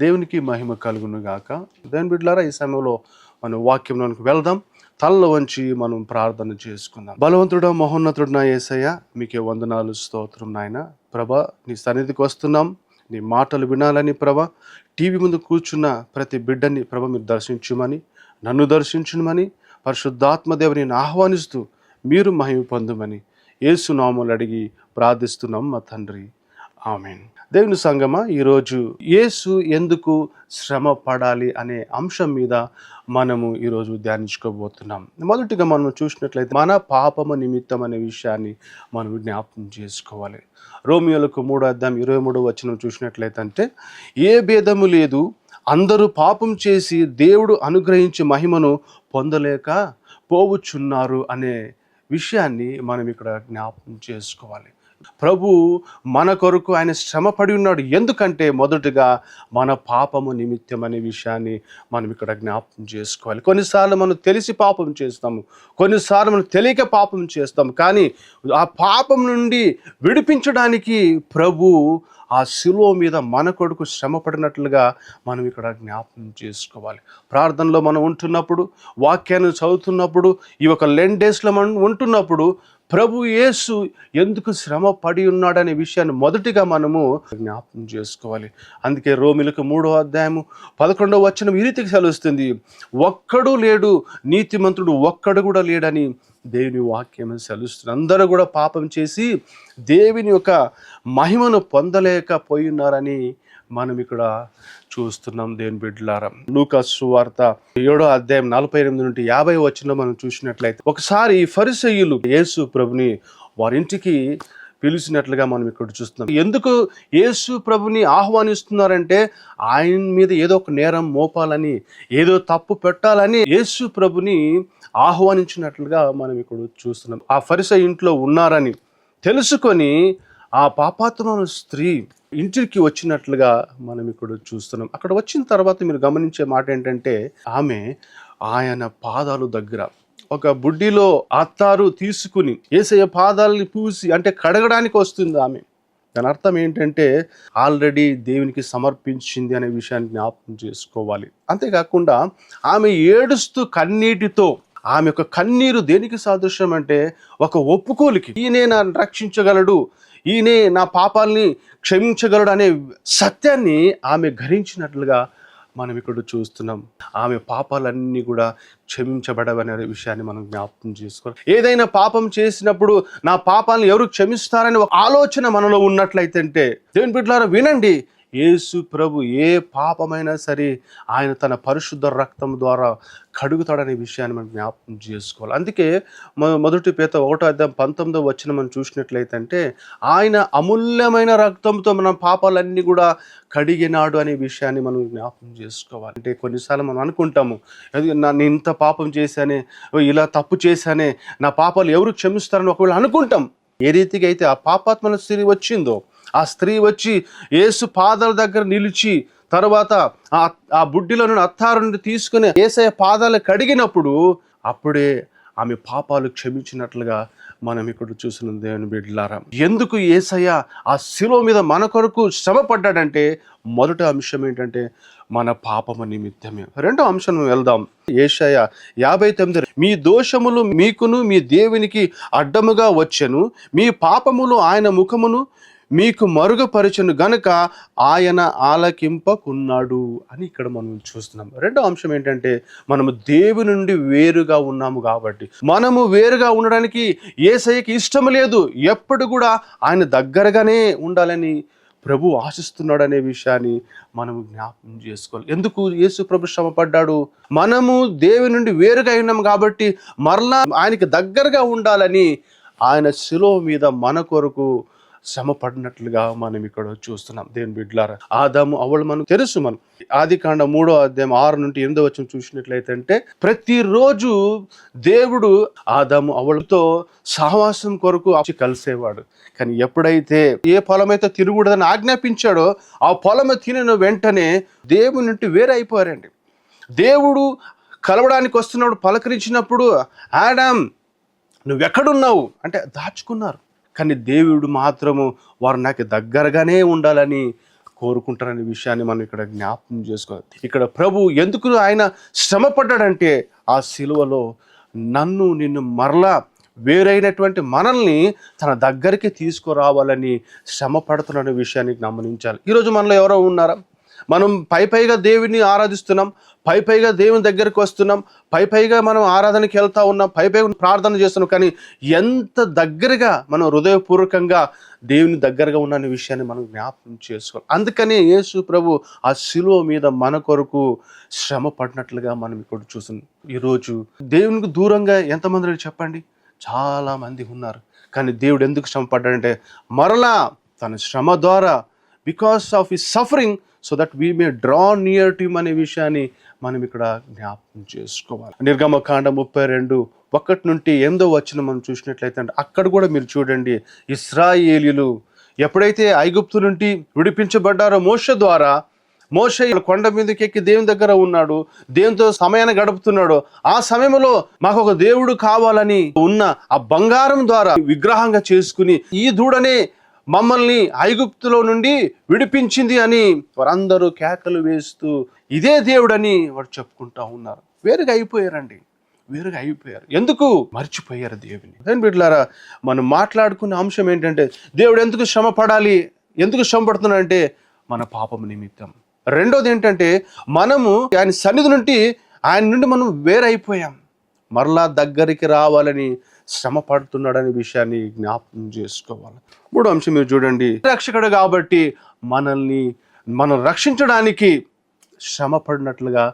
దేవునికి మహిమ కలుగును గాక. దేవుని బిడ్డలారా, ఈ సమయంలో మనం వాక్యంలోనికి వెళ్దాం. తలలో వంచి మనం ప్రార్థన చేసుకుందాం. బలవంతుడా, మహోన్నతుడునా యేసయ్య, మీకే వందనాలు, స్తోత్రం నాయన. ప్రభా, నీ సన్నిధికి వస్తున్నాం. నీ మాటలు వినాలని ప్రభా, టీవీ ముందు కూర్చున్న ప్రతి బిడ్డని ప్రభ మీరు దర్శించుమని, నన్ను దర్శించుమని పరిశుద్ధాత్మ దేవుని ఆహ్వానిస్తూ మీరు మహిమ పొందమని యేసు నామములో అడిగి ప్రార్థిస్తున్నాం మా తండ్రి, ఆమేన్. దేవుని సంగమా, ఈరోజు యేసు ఎందుకు శ్రమ పడాలి అనే అంశం మీద మనము ఈరోజు ధ్యానించుకోబోతున్నాం. మొదటిగా మనం చూసినట్లయితే మన పాపము నిమిత్తం అనే విషయాన్ని మనం జ్ఞాపకం చేసుకోవాలి. రోమియోలకు 3:23 చూసినట్లయితే అంటే, ఏ భేదము లేదు, అందరూ పాపం చేసి దేవుడు అనుగ్రహించి మహిమను పొందలేక పోవుచున్నారు అనే విషయాన్ని మనం ఇక్కడ జ్ఞాపకం చేసుకోవాలి. ప్రభు మన కొరకు ఆయన శ్రమ పడి ఉన్నాడు. ఎందుకంటే మొదటగా మన పాపము నిమిత్తం అనే విషయాన్ని మనం ఇక్కడ జ్ఞాపకం చేసుకోవాలి. కొన్నిసార్లు మనం తెలిసి పాపం చేస్తాము, కొన్నిసార్లు మనం తెలియక పాపం చేస్తాము. కానీ ఆ పాపం నుండి విడిపించడానికి ప్రభు ఆ శిలువ మీద మన కొరకు శ్రమ పడినట్లుగా మనం ఇక్కడ జ్ఞాపకం చేసుకోవాలి. ప్రార్థనలో మనం ఉంటున్నప్పుడు, వాక్యాన్ని చదువుతున్నప్పుడు, ఈ ఒక లెంట్ డేస్లో మనం ఉంటున్నప్పుడు ప్రభు యేసు ఎందుకు శ్రమ పడి ఉన్నాడనే విషయాన్ని మొదటిగా మనము జ్ఞాపకం చేసుకోవాలి. అందుకే రోమిలకు 3:11 ఈ రీతికి సెలవుస్తుంది, ఒక్కడు లేడు, నీతిమంతుడు ఒక్కడు కూడా లేడని దేవుని వాక్యం సెలవుస్తుంది. అందరూ కూడా పాపం చేసి దేవుని యొక్క మహిమను పొందలేకపోయినారని మనం ఇక్కడ చూస్తున్నాం. దేవుని బిడ్డలారా, లూకా సువార్త 7:48-50 మనం చూసినట్లయితే, ఒకసారి ఫరిసయ్యులు యేసు ప్రభుని వారింటికి పిలిచినట్లుగా మనం ఇక్కడ చూస్తున్నాం. ఎందుకు యేసు ప్రభుని ఆహ్వానిస్తున్నారంటే, ఆయన మీద ఏదో ఒక నేరం మోపాలని, ఏదో తప్పు పెట్టాలని యేసు ప్రభుని ఆహ్వానించినట్లుగా మనం ఇక్కడ చూస్తున్నాం. ఆ ఫరిసయ్య ఇంట్లో ఉన్నారని తెలుసుకొని ఆ పాపాత్మురాలు స్త్రీ ఇంటికి వచ్చినట్లుగా మనం ఇక్కడ చూస్తున్నాం. అక్కడ వచ్చిన తర్వాత మీరు గమనించే మాట ఏంటంటే, ఆమె ఆయన పాదాలు దగ్గర ఒక బుడ్డిలో అత్తారు తీసుకుని యేసయ్య పాదాలని పూసి, అంటే కడగడానికి వస్తుంది ఆమె. దాని అర్థం ఏంటంటే ఆల్రెడీ దేవునికి సమర్పించింది అనే విషయాన్ని జ్ఞాపకం చేసుకోవాలి. అంతేకాకుండా ఆమె ఏడుస్తూ కన్నీటితో, ఆమె యొక్క కన్నీరు దేనికి సాదృశ్యం అంటే ఒక ఒప్పుకోలికి, ఈయనే నన్ను రక్షించగలడు, ఈయనే నా పాపాలని క్షమించగలడు అనే సత్యాన్ని ఆమె గ్రహించినట్లుగా మనం ఇక్కడ చూస్తున్నాం. ఆమె పాపాలన్నీ కూడా క్షమించబడవనే విషయాన్ని మనం జ్ఞాపకం చేసుకోవాలి. ఏదైనా పాపం చేసినప్పుడు నా పాపాలను ఎవరు క్షమిస్తారని ఒక ఆలోచన మనలో ఉన్నట్లయితే, దేవుని బిడ్డలారా వినండి, యేసు ప్రభు ఏ పాపమైనా సరే ఆయన తన పరిశుద్ధ రక్తం ద్వారా కడుగుతాడనే విషయాన్ని మనం జ్ఞాపకం చేసుకోవాలి. అందుకే మొదటి పేతురు 1:19 మనం చూసినట్లయితే అంటే, ఆయన అమూల్యమైన రక్తంతో మన పాపాలన్నీ కూడా కడిగినాడు అనే విషయాన్ని మనం జ్ఞాపకం చేసుకోవాలి. అంటే కొన్నిసార్లు మనం అనుకుంటాము, నేను ఇంత పాపం చేశానే, ఇలా తప్పు చేశానే, నా పాపాలు ఎవరు క్షమిస్తారని ఒకవేళ అనుకుంటాం. ఏ రీతిగా అయితే ఆ పాపాత్మల స్త్రీ వచ్చిందో, ఆ స్త్రీ వచ్చి యేసు పాదాల దగ్గర నిలిచి, తర్వాత ఆ బుడ్డిలో నుండి అత్తారు నుండి తీసుకుని యేసయ్య పాదాలు కడిగినప్పుడు అప్పుడే ఆమె పాపాలు క్షమించినట్లుగా మనం ఇక్కడ చూసిన దేవుని బిడ్డలారా. ఎందుకు యేసయ్య ఆ శిలువ మీద మన కొరకు శ్రమ పడ్డాడంటే, మొదటి అంశం ఏంటంటే మన పాపము నిమిత్తమే. రెండో అంశం వెళ్దాం. యెషయా 59, మీ దోషములు మీకును మీ దేవునికి అడ్డముగా వచ్చెను, మీ పాపములు ఆయన ముఖమును మీకు మరుగుపరచును గనుక ఆయన ఆలకింపకున్నాడు అని ఇక్కడ మనం చూస్తున్నాం. రెండో అంశం ఏంటంటే, మనము దేవుని నుండి వేరుగా ఉన్నాము కాబట్టి, మనము వేరుగా ఉండడానికి యేసయ్యకి ఇష్టం లేదు. ఎప్పుడు కూడా ఆయన దగ్గరగానే ఉండాలని ప్రభు ఆశిస్తున్నాడు అనే విషయాన్ని మనం జ్ఞాపకం చేసుకోవాలి. ఎందుకు యేసు ప్రభు శ్రమ పడ్డాడు? మనము దేవుని నుండి వేరుగా ఉన్నాము కాబట్టి మరలా ఆయనకి దగ్గరగా ఉండాలని ఆయన శిలువ మీద మన కొరకు శ్రమ పడినట్లుగా మనం ఇక్కడ చూస్తున్నాం. దేవుని బిడ్డలారా, ఆదాము అవ్వలు మనం తెలుసు. మనం ఆదికాండం 3:6-8 చూసినట్లయితే అంటే, ప్రతిరోజు దేవుడు ఆదాము అవ్వలతో సహవాసం కొరకు కలిసేవాడు. కానీ ఎప్పుడైతే ఏ పొలమైతే తినకూడదని ఆజ్ఞాపించాడో ఆ పొలము తినిన వెంటనే దేవుని నుండి వేరే అయిపోయారండి. దేవుడు కలవడానికి వస్తున్నప్పుడు పలకరించినప్పుడు, ఆడామ్ నువ్వెక్కడున్నావు అంటే దాచుకున్నారు. కానీ దేవుడు మాత్రము వారు నాకు దగ్గరగానే ఉండాలని కోరుకుంటారనే విషయాన్ని మనం ఇక్కడ జ్ఞాపకం చేసుకోవాలి. ఇక్కడ ప్రభు ఎందుకు ఆయన శ్రమ పడ్డాడంటే ఆ సిలువలో నన్ను నిన్ను మరలా వేరైనటువంటి మనల్ని తన దగ్గరికి తీసుకురావాలని శ్రమ పడుతున్న విషయాన్ని గమనించాలి. ఈరోజు మనలో ఎవరో ఉన్నారా? మనం పైగా దేవుని ఆరాధిస్తున్నాం, పైగా దేవుని దగ్గరికి వస్తున్నాం, పైగా మనం ఆరాధనకి వెళ్తా ఉన్నాం, పైగా ప్రార్థన చేస్తున్నాం, కానీ ఎంత దగ్గరగా మనం హృదయపూర్వకంగా దేవుని దగ్గరగా ఉన్న విషయాన్ని మనం జ్ఞాపకం చేసుకోవాలి. అందుకనే యేసు ప్రభు ఆ శిలువ మీద మన కొరకు శ్రమ పడినట్లుగా మనం ఇక్కడ చూస్తున్నాం. ఈరోజు దేవునికి దూరంగా ఎంతమంది చెప్పండి? చాలా మంది ఉన్నారు. కానీ దేవుడు ఎందుకు శ్రమ పడ్డాడంటే మరలా తన శ్రమ ద్వారా, because of his suffering, so that we may draw near to him అనే విషయాన్ని మనం ఇక్కడ జ్ఞాపకం చేసుకోవాలి. నిర్గమకాండం 32:1-8 మనం చూసినట్లయితే అక్కడ కూడా మీరు చూడండి, ఇశ్రాయేలీయులు ఎప్పుడైతే ఐగుప్తు నుండి విడిపించబడ్డారో మోషే ద్వారా, మోషే కొండ మీదకి ఎక్కి దేవుని దగ్గర ఉన్నాడు, దేవునితో సమయాన్ని గడుపుతున్నాడు. ఆ సమయంలో మాకు ఒక దేవుడు కావాలని ఉన్న ఆ బంగారం ద్వారా విగ్రహంగా చేసుకుని ఈ దూడనే మమ్మల్ని ఐగుప్తులో నుండి విడిపించింది అని వారందరూ కేకలు వేస్తూ ఇదే దేవుడని వారు చెప్పుకుంటా ఉన్నారు. వేరుగా అయిపోయారండి, వేరుగా అయిపోయారు. ఎందుకు? మర్చిపోయారు దేవుని. అదే బిడ్డలారా, మనం మాట్లాడుకునే అంశం ఏంటంటే దేవుడు ఎందుకు శ్రమ పడాలి, ఎందుకు శ్రమ పడుతున్నాడంటే మన పాపం నిమిత్తం. రెండోది ఏంటంటే మనము ఆయన నుండి మనం వేరైపోయాం, మరలా దగ్గరికి రావాలని శ్రమ పడుతున్నాడనే విషయాన్ని జ్ఞాపకం చేసుకోవాలి. మూడో అంశం మీరు చూడండి, రక్షకుడు కాబట్టి మనం రక్షించడానికి శ్రమ పడినట్లుగా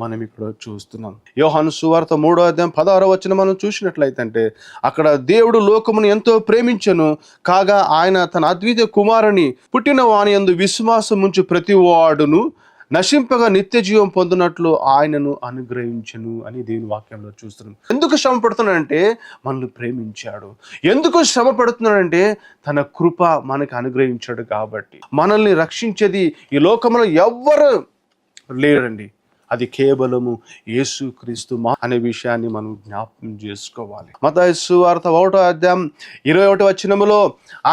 మనం ఇక్కడ చూస్తున్నాం. యోహాను సువార్త 3:16 మనం చూసినట్లయితే అక్కడ దేవుడు లోకమును ఎంతో ప్రేమించెను కాగా ఆయన తన అద్వితీయ కుమారుని పుట్టిన వాని యందు విశ్వాసం ఉంచు ప్రతి వాడును నశింపగా నిత్య జీవం పొందినట్లు ఆయనను అనుగ్రహించను అని దేవుని వాక్యంలో చూస్తున్నాం. ఎందుకు శ్రమ పడుతున్నాడంటే మనల్ని ప్రేమించాడు. ఎందుకు శ్రమ పడుతున్నాడంటే తన కృప మనకు అనుగ్రహించాడు కాబట్టి. మనల్ని రక్షించేది ఈ లోకంలో ఎవ్వరు లేరండి, అది కేవలము యేసుక్రీస్తు అనే విషయాన్ని మనం జ్ఞాపకం చేసుకోవాలి. మత్తయి సువార్త 1:21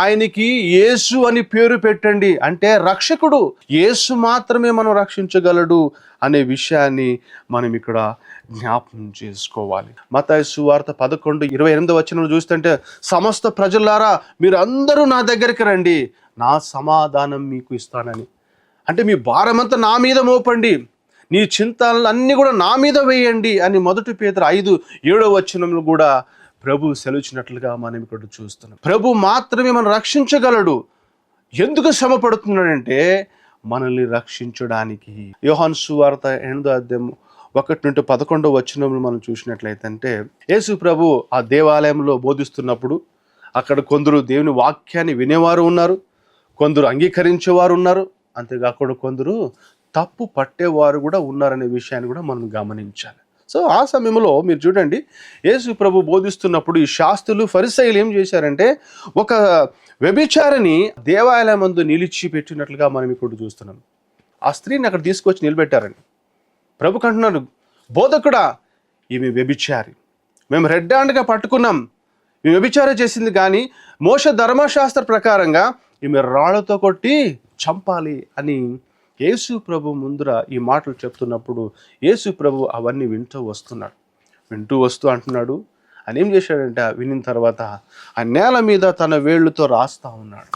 ఆయనకి యేసు అని పేరు పెట్టండి అంటే రక్షకుడు, యేసు మాత్రమే మనం రక్షించగలడు అనే విషయాన్ని మనం ఇక్కడ జ్ఞాపకం చేసుకోవాలి. మత్తయి సువార్త 11:28 చూస్తుంటే సమస్త ప్రజలారా మీరు అందరూ నా దగ్గరికి రండి, నా సమాధానం మీకు ఇస్తానని. అంటే మీ భారమంతా నా మీద మోపండి, నీ చింతలన్నీ కూడా నా మీద వేయండి అని 1 పేతురు 5:7 కూడా ప్రభు సెలవుచ్చినట్లుగా మనం ఇక్కడ చూస్తున్నాం. ప్రభు మాత్రమే మనం రక్షించగలడు. ఎందుకు శ్రమ పడుతున్నాడంటే మనల్ని రక్షించడానికి. యోహాను సువార్త 8:1-11 మనం చూసినట్లయితే యేసు ప్రభు ఆ దేవాలయంలో బోధిస్తున్నప్పుడు అక్కడ కొందరు దేవుని వాక్యాన్ని వినేవారు ఉన్నారు, కొందరు అంగీకరించేవారు ఉన్నారు, అంతేకాకుండా కొందరు తప్పు పట్టేవారు కూడా ఉన్నారనే విషయాన్ని కూడా మనం గమనించాలి. సో ఆ సమయంలో మీరు చూడండి, యేసు ప్రభు బోధిస్తున్నప్పుడు ఈ శాస్త్రులు ఫరిసయ్యులు ఏం చేశారంటే ఒక వ్యభిచారిని దేవాలయం ముందు నిలిచి పెట్టినట్లుగా మనం ఇప్పుడు చూస్తున్నాం. ఆ స్త్రీని అక్కడ తీసుకొచ్చి నిలబెట్టారని ప్రభుకు అంటున్నారు, బోధకుడా ఈమె వ్యభిచారి, మేము రెడ్ హ్యాండ్గా పట్టుకున్నాం, ఈమె వ్యభిచారం చేసింది, కానీ మోషే ధర్మశాస్త్ర ప్రకారంగా ఈమె రాళ్లతో కొట్టి చంపాలి అని యేసు ప్రభు ముందర ఈ మాటలు చెప్తున్నప్పుడు యేసు ప్రభు అవన్నీ వింటూ వస్తూ అంటున్నాడు. ఆయన ఏం చేశాడంటే వినిన తర్వాత ఆ నేల మీద తన వేళ్ళుతో రాస్తా ఉన్నాడు.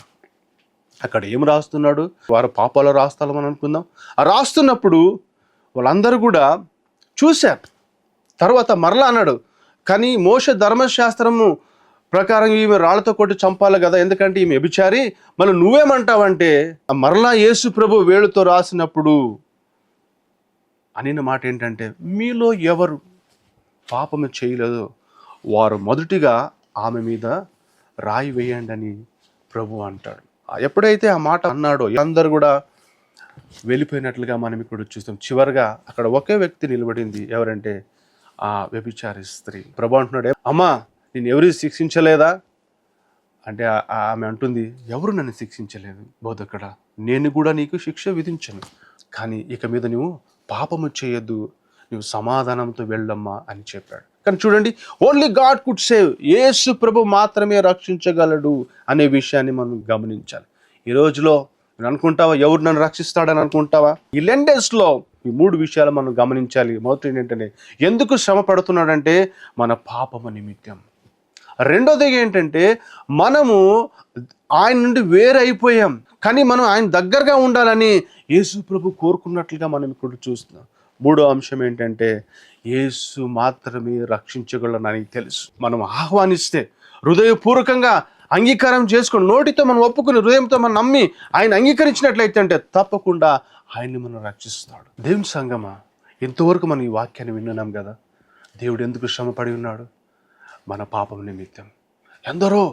అక్కడ ఏం రాస్తున్నాడు? వారు పాపాలు రాస్తామని అనుకుందాం. ఆ రాస్తున్నప్పుడు వాళ్ళందరూ కూడా చూశారు. తర్వాత మరలా అన్నాడు, కానీ మోషే ధర్మశాస్త్రము ప్రకారం ఈమె రాళ్లతో కొట్టి చంపాలి కదా, ఎందుకంటే ఈమె వ్యభిచారి, మళ్ళీ నువ్వేమంటావంటే మరలా యేసు ప్రభు వేళ్ళుతో రాసినప్పుడు అనిన మాట ఏంటంటే మీలో ఎవరు పాపము చేయలేదో వారు మొదటిగా ఆమె మీద రాయి వేయండి అని ప్రభు అంటాడు. ఎప్పుడైతే ఆ మాట అన్నాడో అందరూ కూడా వెళ్ళిపోయినట్లుగా మనం ఇక్కడ చూస్తాం. చివరిగా అక్కడ ఒకే వ్యక్తి నిలబడింది, ఎవరంటే ఆ వ్యభిచారి స్త్రీ. ప్రభు అంటున్నాడు, అమ్మా నేను ఎవరు శిక్షించలేదా అంటే ఆమె అంటుంది, ఎవరు నన్ను శిక్షించలేదు బోధకుడా, నేను కూడా నీకు శిక్ష విధించను, కానీ ఇక మీద నువ్వు పాపము చేయొద్దు, నువ్వు సమాధానంతో వెళ్ళమ్మా అని చెప్పాడు. కానీ చూడండి, ఓన్లీ గాడ్ కుడ్ సేవ్, యేసు ప్రభు మాత్రమే రక్షించగలడు అనే విషయాన్ని మనం గమనించాలి. ఈ రోజులో మీరు అనుకుంటావా ఎవరు నన్ను రక్షిస్తాడని అనుకుంటావా? ఈ లెండేస్లో ఈ 3 విషయాలు మనం గమనించాలి. మొదటి ఏంటంటే ఎందుకు శ్రమ పడుతున్నాడంటే మన పాపము నిమిత్తం. రెండోది ఏంటంటే మనము ఆయన నుండి వేరైపోయాం, కానీ మనం ఆయన దగ్గరగా ఉండాలని యేసు ప్రభు కోరుకున్నట్లుగా మనం ఇక్కడ చూస్తున్నాం. మూడో అంశం ఏంటంటే యేసు మాత్రమే రక్షించగలనని తెలుసు. మనం ఆహ్వానిస్తే, హృదయపూర్వకంగా అంగీకారం చేసుకొని, నోటితో మనం ఒప్పుకుని, హృదయంతో మనం నమ్మి ఆయన అంగీకరించినట్లయితే అంటే తప్పకుండా ఆయన్ని మనం రక్షిస్తాడు. దేవుని సంగమా, ఇంతవరకు మనం ఈ వాక్యాన్ని విన్నాం కదా. దేవుడు ఎందుకు శ్రమపడి ఉన్నాడు? మన పాపం నిమిత్తం. ఎందరో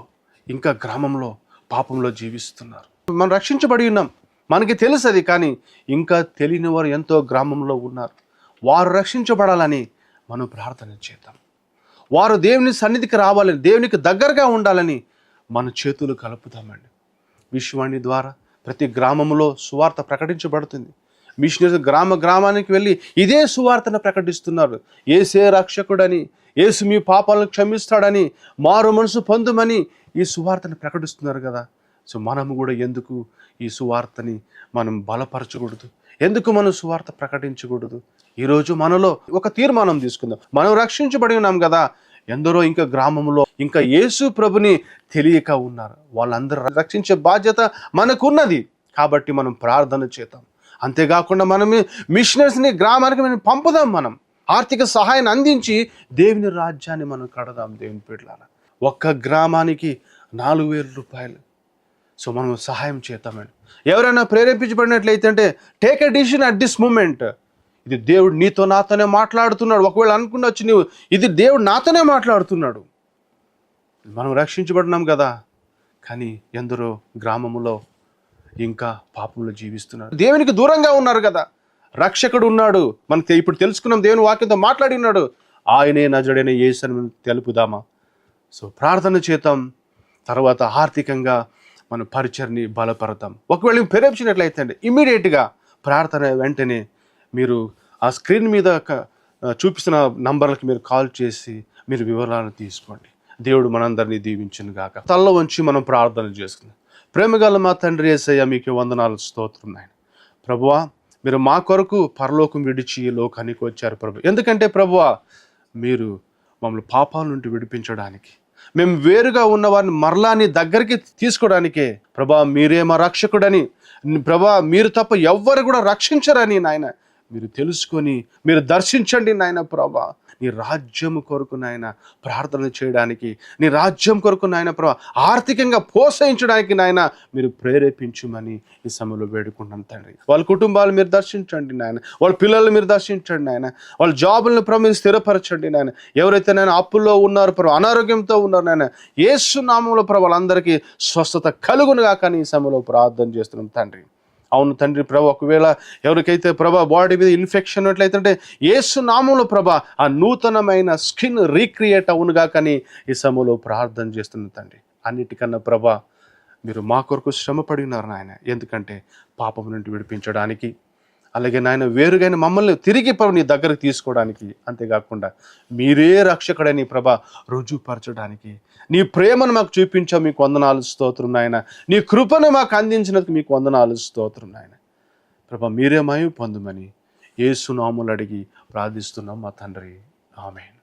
ఇంకా గ్రామంలో పాపంలో జీవిస్తున్నారు. మనం రక్షించబడి ఉన్నాం, మనకి తెలుసు అది, కానీ ఇంకా తెలియని వారు ఎంతో గ్రామంలో ఉన్నారు. వారు రక్షించబడాలని మనం ప్రార్థన చేద్దాం. వారు దేవుని సన్నిధికి రావాలని, దేవునికి దగ్గరగా ఉండాలని మన చేతులు కలుపుతామండి. విశ్వాణి ద్వారా ప్రతి గ్రామంలో సువార్త ప్రకటించబడుతుంది. మిషనరీస్ గ్రామానికి వెళ్ళి ఇదే సువార్తను ప్రకటిస్తున్నారు. యేసే రక్షకుడని, యేసు మీ పాపాలను క్షమిస్తాడని, మారు మనసు పొందుమని ఈ సువార్తను ప్రకటిస్తున్నారు కదా. సో మనము కూడా ఎందుకు ఈ సువార్తని మనం బలపరచకూడదు? ఎందుకు మనం సువార్త ప్రకటించకూడదు? ఈరోజు మనలో ఒక తీర్మానం తీసుకుందాం. మనం రక్షించబడి ఉన్నాం కదా. ఎందరో ఇంకా గ్రామంలో ఇంకా యేసు ప్రభుని తెలియక ఉన్నారు. వాళ్ళందరూ రక్షించే బాధ్యత మనకున్నది కాబట్టి మనం ప్రార్థన చేద్దాం. అంతేకాకుండా మనం మిషనరీస్ని గ్రామానికి మనం పంపుదాం. మనం ఆర్థిక సహాయాన్ని అందించి దేవుని రాజ్యాన్ని మనం కడదాం. దేవుని బిడ్డలారా, ఒక్క గ్రామానికి 4,000 రూపాయలు. సో మనం సహాయం చేద్దామండి. ఎవరైనా ప్రేరేపించబడినట్లయితే అంటే take a decision at this moment. ఇది దేవుడు నీతో నాతోనే మాట్లాడుతున్నాడు. ఒకవేళ అనుకున్నొచ్చు నువ్వు, ఇది దేవుడు నాతోనే మాట్లాడుతున్నాడు. మనం రక్షించబడినాం కదా, కానీ ఎందరో గ్రామంలో ఇంకా పాపంలో జీవిస్తున్నారు, దేవునికి దూరంగా ఉన్నారు కదా. రక్షకుడు ఉన్నాడు, మనకి ఇప్పుడు తెలుసుకున్నాం, దేవుని వాక్యంతో మాట్లాడి ఉన్నాడు. ఆయనే నజరుడైన యేసుని తెలుపుదామా? సో ప్రార్థన చేద్దాం. తర్వాత ఆర్థికంగా మన పరిచర్ని బలపడతాం. ఒకవేళ ప్రేరేపించినట్లయితే అండి ఇమ్మీడియట్గా ప్రార్థన వెంటనే మీరు ఆ స్క్రీన్ మీద చూపిస్తున్న నంబర్లకి మీరు కాల్ చేసి మీరు వివరాలను తీసుకోండి. దేవుడు మనందరినీ దీవించును గాక. తల్ల వంచి మనం ప్రార్థన చేసుకుందాం. ప్రేమగల మా తండ్రి యేసయ్య, మీకు వందనాలు, స్తోత్రం నాయన. ప్రభువా, మీరు మా కొరకు పరలోకం విడిచి ఈ లోకానికి వచ్చారు ప్రభు. ఎందుకంటే ప్రభువా, మీరు మమ్మల్ని పాపాల నుండి విడిపించడానికి, మేము వేరుగా ఉన్న వారిని మరలా నీ దగ్గరికి తీసుకోవడానికే ప్రభా మీరే మా రక్షకుడని, ప్రభా మీరు తప్ప ఎవ్వరు కూడా రక్షించరని నాయన మీరు తెలుసుకొని మీరు దర్శించండి నాయన. ప్రభా నీ రాజ్యం కొరకు నాయన ప్రార్థన చేయడానికి, నీ రాజ్యం కొరకు నాయన ప్రభా ఆర్థికంగా ప్రోత్సహించడానికి నాయన మీరు ప్రేరేపించమని ఈ సమయంలో వేడుకుంటాను తండ్రి. వాళ్ళ కుటుంబాలు మీరు దర్శించండి నాయన, వాళ్ళ పిల్లలు మీరు దర్శించండి నాయన, వాళ్ళ జాబులను ప్రభు మీరు స్థిరపరచండి నాయన. ఎవరైతే నాయన అప్పుల్లో ఉన్నారు ప్రభు, అనారోగ్యంతో ఉన్నారు నాయన, యేసు నామములో ప్రభు వాళ్ళందరికీ స్వస్థత కలుగునుగా కానీ ఈ సమయంలో ప్రార్థన చేస్తున్నాం తండ్రి. అవును తండ్రి ప్రభా, ఒకవేళ ఎవరికైతే ప్రభా బాడీ మీద ఇన్ఫెక్షన్ ఉన్నట్లయితే యేసు నామంలో ప్రభా ఆ నూతనమైన స్కిన్ రీక్రియేట్ అవునుగా కానీ ఈ సమయంలో ప్రార్థన చేస్తున్న తండ్రి. అన్నిటికన్నా ప్రభా మీరు మా కొరకు శ్రమపడి ఉన్నారు నాయన. ఎందుకంటే పాపం నుండి విడిపించడానికి, అలాగే నాయన వేరుగానే మమ్మల్ని తిరిగి నీ దగ్గరకు తీసుకోవడానికి, అంతేకాకుండా మీరే రక్షకుడని ప్రభా రుజువుపరచడానికి, నీ ప్రేమను మాకు చూపించావు, మీకు వందనాలు, స్తోత్రం నాయన. నీ కృపను మాకు అందించినందుకు మీకు వందనాలు, స్తోత్రం నాయన. ప్రభా మీరే మహిమ పొందుమని యేసు నామములో అడిగి ప్రార్థిస్తున్నాం మా తండ్రి. ఆమేన్.